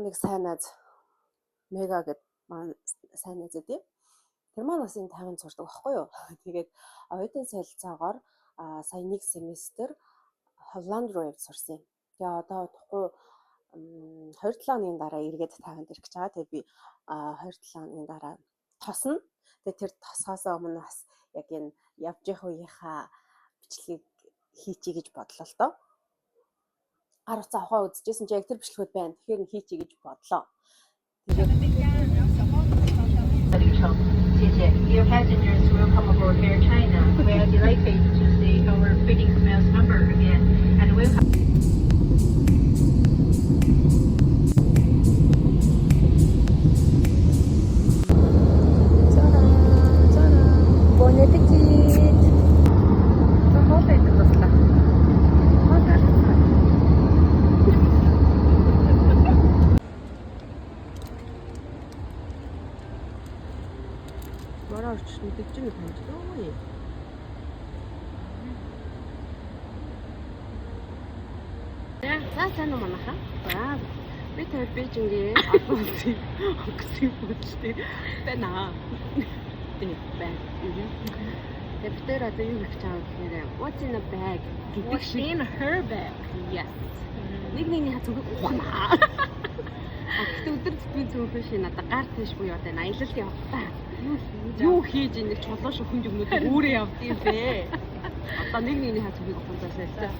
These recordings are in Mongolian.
нэг сайн найз Мега гэдэг маань сайн найз үү? Тэр маань бас энэ 50 зурдаг байхгүй юу? Тэгээд оюутан солилцоогоор сая нэг семестр Холланд руу явж сурсан юм. Тэгээ одоо тухгүй 27 хоногийн дараа эргээд 50-нд ирэх гэж байгаа. Тэгээ би 27 хоногийн дараа тосно. Тэгээ тэр тосгоос өмнө бас яг энэ явж явах үеийнхаа бичлэгийг хийчихье гэж бодлоо л доо. Гар утсаа авахаа үзчихсэн чи яг тэр бичлэгүүд байна. Тэгэхээр хийчихье гэж бодлоо. Dear passengers, welcome aboard Air China. We are delighted to see our fitting smells number again, and welcome. Bon appétit. Мараач мэдээж нэг хамжлаа юм. За сайн уу манайхаа. За би тэр Бээжингийн онгоцын бүлтэй байна. Тэний байна. Тэгээд тэр одоо юу гэж байгаа гэхээр what's in a bag гэдэг шиг in her bag. Yes. Нэг хацаг ухнаа. Гэхдээ өдөр зүтгэн цөөхөн шин надаа гар тийш буюу одоо аялалд явахтаа юу хийж ийн нэг чулуу шөхөнд өгнөд өөрөө явд юм бэ. Одоо нэг хацгийг ухаанаас л.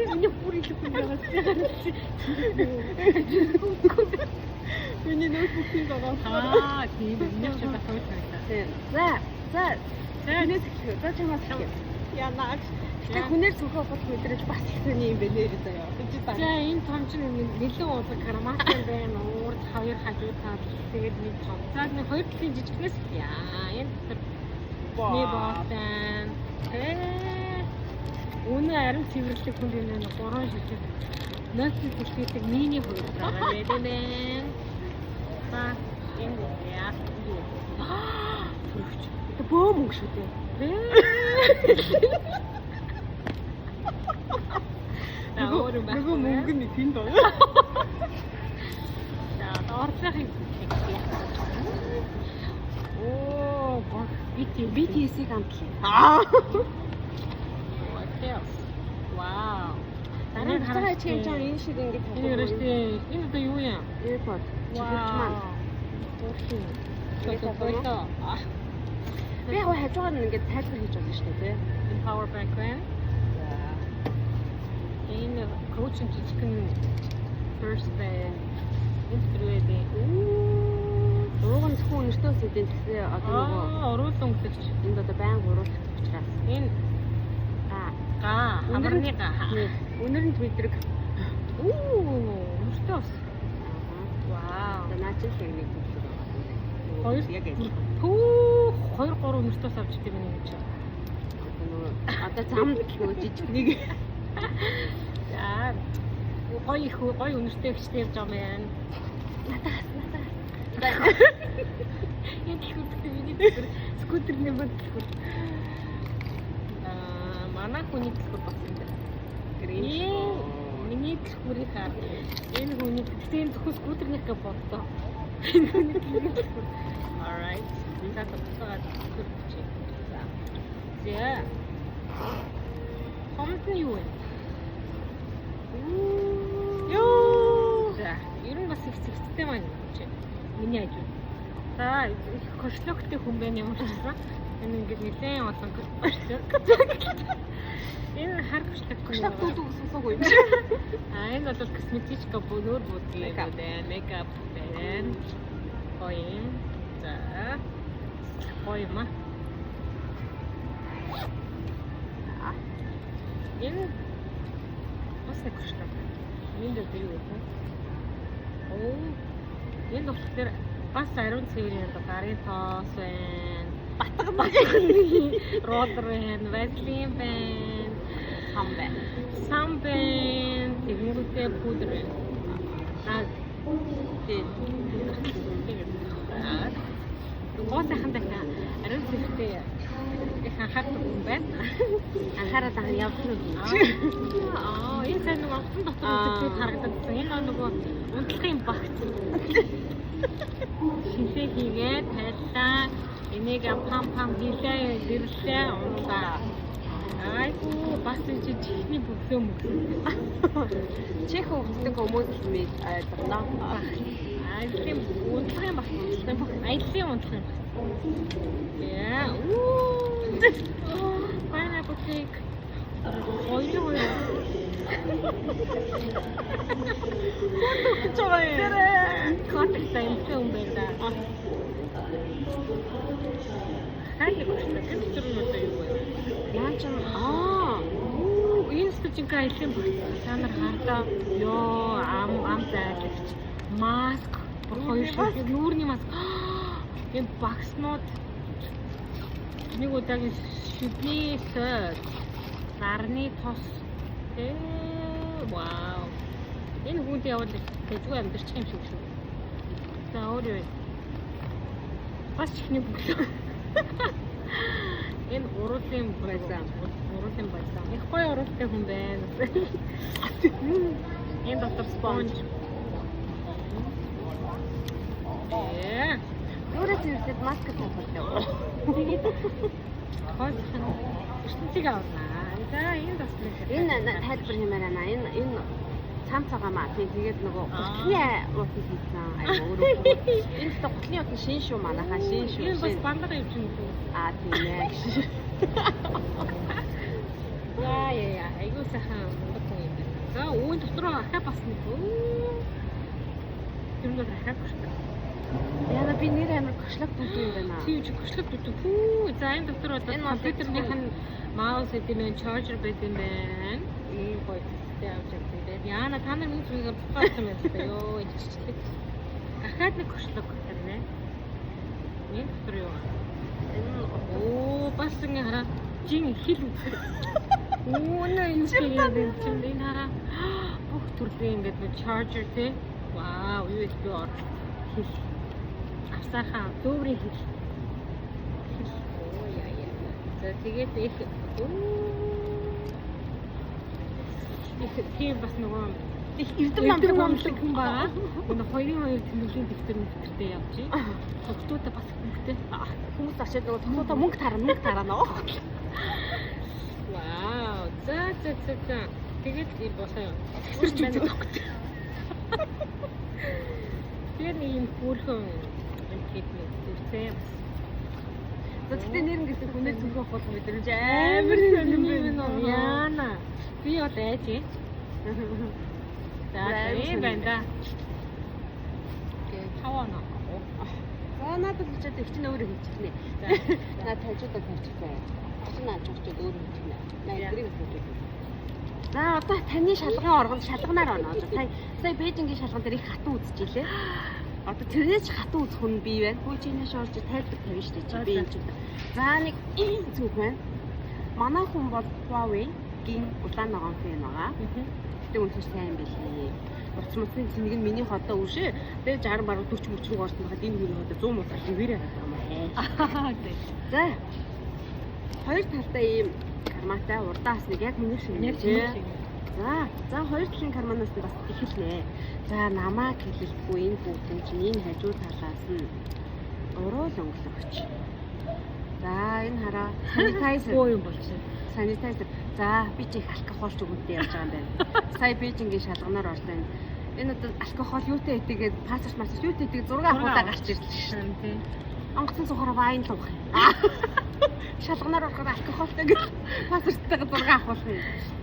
Миний бүрийг хүнээс. Миний ноутбукийг аваа. Тийм нэг ч удаа тавьж байна. За. Нэг за чамаас хаа. Яанаач. Тэг хүнээр цөхөө бод мэдрэж бас их сони юм бэ нэр заяа. За энэ том чинь нэлээд уудаг грамматик байна. Уурд хоёр хажуу тал тэгээд нэг том. За нэг хоёр талын жижигнээс энэ тэр нэг баатан. Үнэ арим цэвэрлэг хүнд юм нэг 3 шижиг. Ноцын төлхийдэг мини хоёр байгаа нэ. За энэ яа. Это бомб шүү дээ. Нөгөө мөнгө нь тэнд байна. За орцохын оо BTS-ийг амтлаа. Вау. Дараа хараа чинь энэ шиг ингэж энэ одоо юу юм? AirPod. Вау. Фото. Би яг хажуугаар нь ингэж тайлбар хийж байгаа шүү дээ. Энэ power bank байна. Энэ коучинг жижигхэн first band инструмент. Дууган зөвхөн өнөртөөс үдэн гэсэн одоо нөгөө оруулан өнгөлөгч энд одоо байнга оруулах учраас энэ хамрны өнөрөнд мэдрэг өнөртөөс вау наачих яг нэг хоёр яг хоёр гурван өнөртөөс авч идэв юм гэж одоо замд нөгөө жижиг нэг за гоё өнөртэй хчтэй явж байгаа юм. Надаас. Яг хөдөлгөөн миний скутер нэмэр дэлгүүр. Манай хүний дэлгүүр болсон юм. Миний дэлгүүрийг хаа. Энэ хүний тэгтээ зөвхөн скутернийх гэ бодлоо. Энэ хүний дэлгүүр. Alright. Ингээд тасгаад дэлгүүр чи. За. Хомт нь юу вэ? За, ер нь бас их зэгцтэй маань чи. Миний ажил. За, их кошлогтэй хүн байна юм шиг. Энэ ингээд нэлээд олон энэ хар кошлог дуугүй юм. Энэ бол косметичка бөөнөр будгийг байна. Мейкап байна. Ой. За. Ой ма. Энэ бас кошлог. Энд дээр юу вэ? Энэ болохоор бас ариун цэврийн гарын тоос байна. Батган роллер байна, вазелин байна, сам байна, тэгмүүтэй пудр байна. Гоо сайхан дахиад Харин зэрэгтэй их анхаардаг юм байна. Анхаарал даан явсан уу? Энэ сайн нэг онгоцон дотор үзэгдээд харагдсан. Энэ нөгөө унтлагын багц. Шинсээ хийгээд тайллаа. Энийг пам хийлээ, дэрлээ, унтаа. Айгу бас энэ чихний бөглөө мөглөө. Чих угсдаг хүмүүс л мэд ойлгоно. Аялын унтлагын багц. Аялын унтлагын багц. Яа. Pineapple cake. Хоёр. Коттой юм юм байна. Хайр гоо. Тэр нь одоо юу вэ? Яа ч Энэ студент аялын багц. Та нар хардаа ёо ам зайлагч. Маск. Хоёр шиг нүүрний маск. Энэ багснууд нэг удаагийн шүдний сод нарны тос вау энэ хүнд явал тэжгүй амьдэрчих юм шиг шүү. За өөрөө бас чихний бүглөө. Энэ уруулын байсан. Их гоё уруултай хүн байна. Энэ дотор спонж. Өөрөөс ирээд маск тавьдаг. Тэгээд хойсон ертөнцийг авнаа. За энэ бас Энэ тайлбар хэмээр байна. Энэ цам цагаан маа. Тэгээд нөгөө гутлын уутыг хийсэн. Айгу өөрөө. Энэ ч гутлын уут шин шүү манайхаа шин шүү. энэ бас бандага юм чинь. Тийм ээ. Яа. Айгуу сайхан бандага юм байна. За үүн дотроо ахаа бас нэг. Тэр нь ахаа гүштэй. Яна би нэр амар гошлог дүү юм байна. Тийм ч гошлог дүү. Хүү за энэ дотроо одоо компьютернийх нь маус гэдэг нь чаржер байдаг юм байна. Ийм гоё систем авч явдаг. Яна та нар минь зүгээр буцаасан юм байна. Йоо иччлэг. Ахаад нэг гошлог гэнэ. Энэ дотор юу? Бас ингэ хараа. Жин хил үзэх. Нэ юу хийгээд юм чинь энэ хараа. Бүх төрлийн ингээд нэг чаржер тий. Вау, USB орж. Авсаахан дүүрийн хэл. За тэгээд их тийм бас нөгөө их эрдэм номлог хүн байгаа. Нөгөө 2-2 тэмдэглэлийн дэвтэр мэтэртэй явчих. Тогтуудаа бас хөнгөтэй. Хүмүүс очиад нөгөө тогтоодоо мөнгө тарана. Вау. За. Тэгээд ийм босоо. Тэр нэг юм хөөрхөн гэдний зүрхээ. За тэгтээ нэр ингээд хүнээ зүрх авах мэдэрч амар сонирм байна. Яна. Би одоо яаж вэ? За энэ байна. Хавана. За надад л ч их чинь өөрөө хийчихнэ. Наа тажуудаа тавьчихсан. Чи наад чогчод өөрөө хийчихнэ. Наа эдрийг хийчих. За одоо таны шалган оргонд шалганаар оноо. Сая Бээжингийн шалган дээр их хатан үзчихлээ. Одоо тэрнээс ч хатан үзэх хүн бий байна. Хөө чинээс орж тайлбар тавина шүү дээ. Би энэ ч. За нэг ийм зүг байна. Манай хүн бол Huawei-гийн улаан ногоон фэн байгаа. Гэтэ үнэхээр сайн байлээ. Уцмалсын цэнийг нь миний хотоо үшээ. Тэгээ 60 баруун 40 30 руу орсон байхад энэ хүний хотоо 100 муу хөвөрөө байгаа юм. За. Хоёр талдаа ийм карматай урдаас нэг яг миний шиг нэ. За хоёр талын карманаас бас эхэлнэ. За намаа хэлэлгүй энэ бүгд чинь энэ хажуу талаас нь уруул өнгөлөгч. За энэ хараа санитайзер юм болчих. Санитайзер. За би ч их алкогол ч өгөөдөө явж байгаа юм байна. Сая Бээжингийн шалганаар орлоо. Энэ одоо алкогол юутай итэгээд пассаж юутай итэгээд 6 авахудаа гарч ирлээ шин тий. Онгоцон сухараа вайн л уух. Шалганаар ороход алкоголтой гэж пассажтайгаа 6 авах юм.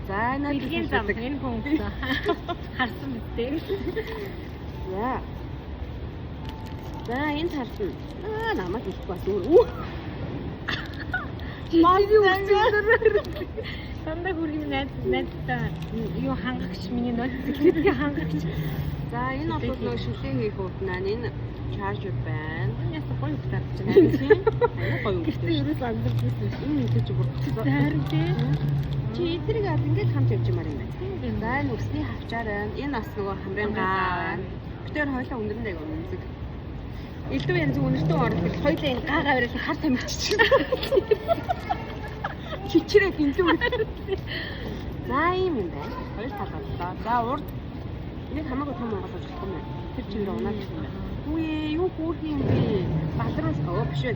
За энэ зам энэ хүмүүс харсан мэдээ. За энэ харсан. Намайг хэлэхгүй бас өөр. Сандаа хүргийн найзтай юу хангагч миний ноцлогчийн хангагч. За энэ бол нөгөө шүлээ хийх утнаа энэ чаржер байна. Яс гоё утгаар чинь тийм. Гоё үгтэй. Ерөөс андэрсэн. Тэгж бүр. Зарим тий. Чи эдрийг аваад ингээд хамт явж юмар юм байна. За энэ өсний хавчаар байна. Энэ бас нөгөө хамрын гаа байна. Битээр хойлоо өндөрлөө үнэзэг. элдв янзын үнэртэн ордог. Хоёлаа энэ гаага бариад хар тамирчиж. Чичрээ бинтүү. За ийм юм байна. Хоёр тал боллоо. За урд нэг хамаагүй том онгоолж болох юм байна. Тэр чигээр унаад ирсэн байна. Үе юу хөөх юм бэ? Балруус биш үү?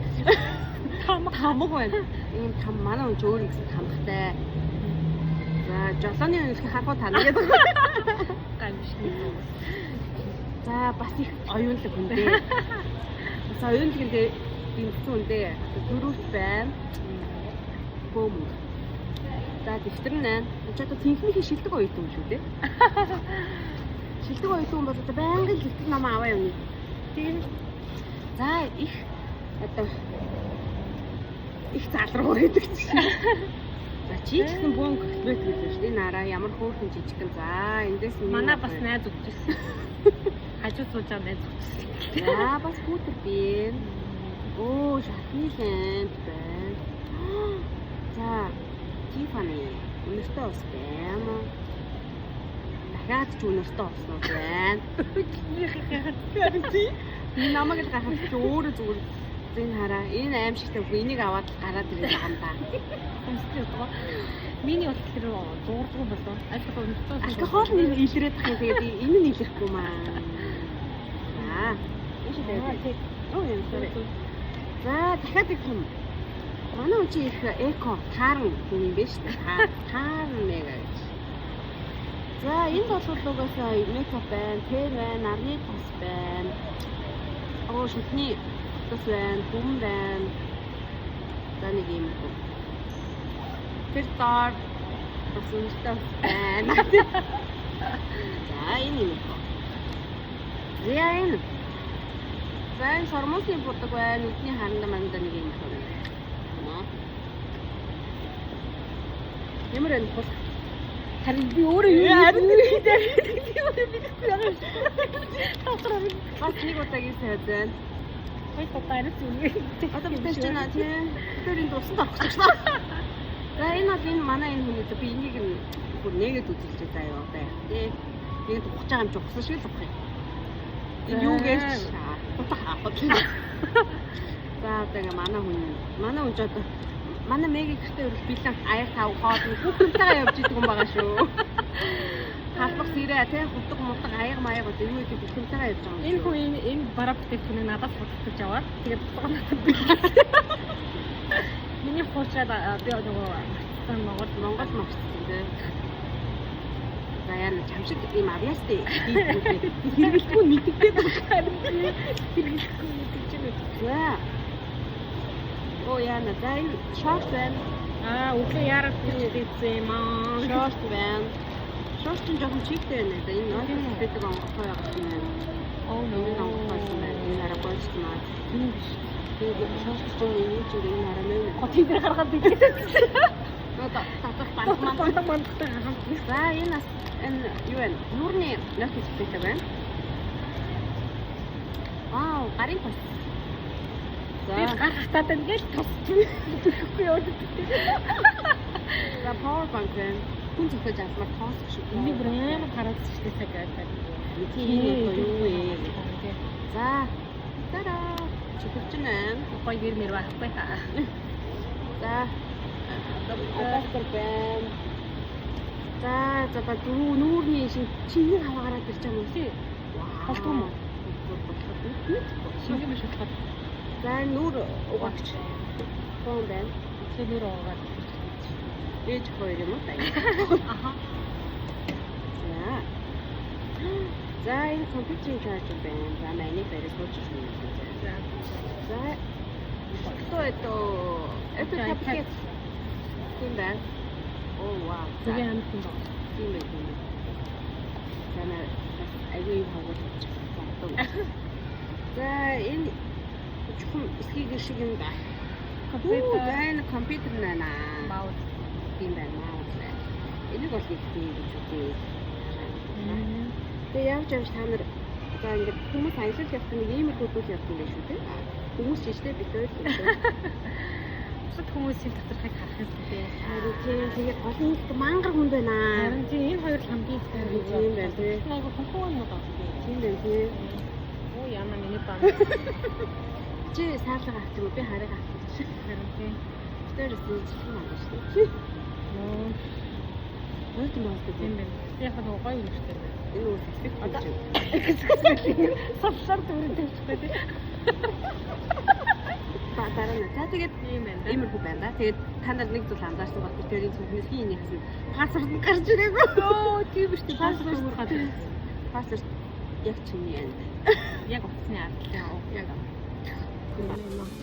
Хамаг байна. Ийм там манай хүн ч өөр гэсэн хамгатай. За жолооны үнэлэх харахуу тань гэдэг. Гамшиг. За бас их оюунлаг хүн дээ. За оюунлагэндээ бинтсэн хүн дээ. Төрөвч байна. Бөөм. За дэвтэр нь байна. Чи одоо тэнхмийн шилдэг оюутан юм шүү дээ. Шилдэг оюутан бол одоо байнгын дэвтэр ном аваа явна. Тийм. За их одоо их залруу гэдэг чинь. За чи ч гэсэн бөөн гөлбөт гэдэг шүү дээ. Нараа ямар хөөрхөн жижигхэн. За эндээс Манай бас найз өгчээсэн. Хажуу сууж байгаа найз өгчээсэн. За бас скутер байна. Оо шатны лэнд байна. За Тифани өнөртөө ус байна. Дахиад ч өнөртөө ус байна. Энэ намайг л гахах чи өөрөө зүгээр зин хараа. Энэ аимшигтай бүх энийг аваад гараад ирэх юм да. Миний бол тэр дуурдгүй болоо. Алкохол өнөртөө. Алкохол нь илрээд тах юм. Тэгээд энэ нь илрэхгүй маа. За. Энд дээр. Оо юм sorry. За дахиад их юм. Манай хүн чи их эко таарн хүн юм биш үү? Таарн нэг гэж. За энэ бодлогоос мейкап байна, крем байна, нарны тос байна. Оо шүтний тос байна, хүм байна. За нэг юм уу. Фильтр бас үнэтэй байна. За энэ юм уу. Зээн. Зээн сормосны бурдаг байна, нүдний харанда манда нэг юм байна. Ямар энэ бол харин би өөрөө юу харин нэрхийдээ тийм үү бидэхгүй яагаад бас нэг удаагийн сайд байна. Хой татаарч үнэ. Одоо бид ч нэ тийм тэрийн дуусанд орох гэж байна. За энэ бол энэ манай энэ хүмүүс би энийг нь бүр нэгэд үзүүлж байгаа юу байх тий. Тэгээд ухаж байгаа юм чи ухсан шиг л ухах юм. Энэ юу гэж утга хаахад. За одоо ингээ манай хүн ч одоо манай мега гэртээ өрөх билэн аяг тав хоод хүүхдтэйгээ явж идэг юм байгаа шүү. Халбах сэрээ тий хутг мутг аяг маяг одоо юу гэдэг бүхэнтэйгээ явж байгаа юм. Энэ хүн энэ бараа бүтээгдэхүүнийг надад худалдаж аваад тэгээд тусгана. Миний хуучраад би нөгөө Монгол мовцсон тий. За яа нэг чамшиг ийм авьяастай хэрэглэхгүй мэддэг байна. Хэрэглэхгүй мэддэг юм. За. Оо яна дай шорт байна. Үгүй яарах гэсэн юм аа. Шорт байна. Шорт нь жоохон чигтэй байна. Энэ нөө гэдэг онгоцтой байгаа юм байна. Оо Энэ онгоцтой байна. Энэ арга болчихмаа. Тийм биш. Тэгээд шорт чинь юу ч энэ арга нэ. Хотын дээр гаргаад идэв. Одоо татах бандтай хамт. За энэ юу вэ? Нуурны нөхөж хэлдэг байна. Вау, гарын тос. Би гар хатаад ингээд тосчихгүй яваад. За power bank байна. Хүн зөвхөн авмаар тоосох шүү. Энийг бүр амар хараад зүйтэй цагаад. Тийм юу вэ? За. Тара. Чигэрчэн байна. Гоё гэр мэр байхгүй та. За. Адаптер байна. За ба нуурны шинийг аваа гараад ирж байгаа юм тий. Болтгоо мó. Шинийг биш болоход. За нүүр угаагч. Фон байна. Тэр нүүр угаагаад. Ээж хоёр юм уу та? Аха. За энэ компьютерийн чаржер байна. За маний барьж сууж байна. За это капкет. Тийм байна. Оо вау. Тэгээ амт юм байна. Тийм байна. За на аягүй хаваад. За энэ чухам эсхийг шиг юм да. Компьютер нэ. Маус. Тийм байна. Маус байна. Энийг бол их тийм гэж үгүй. Тэгээ явж та нар за ингээд хүмүүс аялал явсан нэг ийм хөдөлгөөн явсан байх шүү дээ. Хүмүүс ч ихтэй бид өөр. Бусад хүмүүсийн доторхыг харах юм тий. Харин тэгээд олон их мангар хүн байна. Харин тий энэ хоёр хамгийн тийм байна тий. Айгу хонхоо юм уу? Тийм байна тий. Оо яна миний даа. Чи саалга авч юм уу? Би харыг авах гэж. Харин тийм. Тэр зүйл маань шүү дээ. Нөө Хойд юм байна. тийм байна. Яг нь гоё юм шүү дээ. Энэ үс хэсэг Одоо савшаар дүрэн тавьчихгүй тий. Баатараа нэ. За тэгээд юм байна. иймэрхүү байна да. Тэгээд та нар нэг зүйл анзаарсан бол тэрийн цүнхнээс хин нэгсэн пассворд нь гарч ирээгүй. Оо тийм биш тийм пассворд Пассворд пассворд яг чиний юм. яг утасны ард. Яг Тэмээ.